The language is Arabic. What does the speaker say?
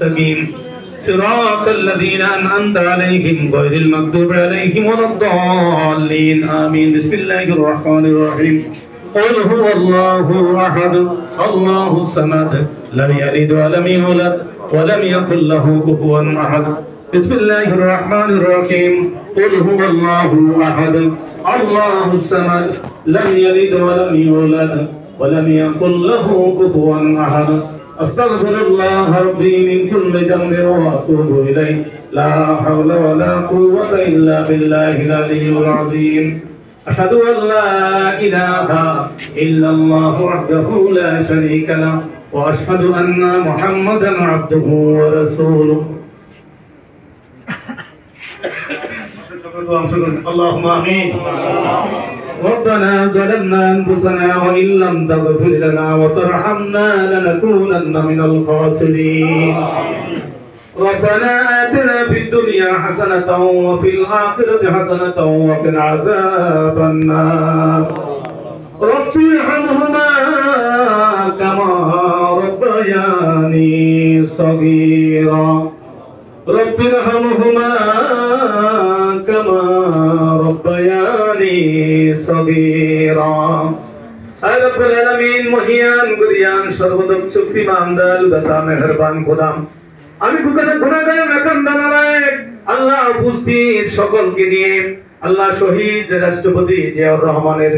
المستقيم صراط الذين أنعمت عليهم غير المغضوب عليهم ولا الضالين آمين بسم الله الرحمن الرحيم قل هو الله أحد الله الصمد لم يلد ولم يولد ولم يكن له كفوا أحد بسم الله الرحمن الرحيم قل هو الله أحد الله الصمد لم يلد ولم يولد ولم يكن له كفوا أحد أستغفر الله ربي من كل ذنب وأتوب إليه لا حول ولا قوة إلا بالله العلي العظيم أشهد أن لا إله إلا الله وحده لا شريك له وأشهد أن محمدا عبده ورسوله اللهم آمين ربنا ظلمنا أنفسنا وإن لم تغفر لنا وترحمنا لنكونن من الخاسرين ربنا آتنا في الدنيا حسنة وفي الآخرة حسنة وقنا عذاب النار رب ارحمهما كما ربياني صغيرا رب ارحمهما كما ربياني صغيرا رب العالمين মহিয়ান গুরিয়ান সর্বদক শক্তিমান দয়ালু দাতা মেহেরবান খোদা আমি গুনাহগার নাকান্দানায় আল্লাহ উপস্থিত সকলকে নিয়ে আল্লাহ শহীদ রাষ্ট্রপতি জিয়াউর রহমানের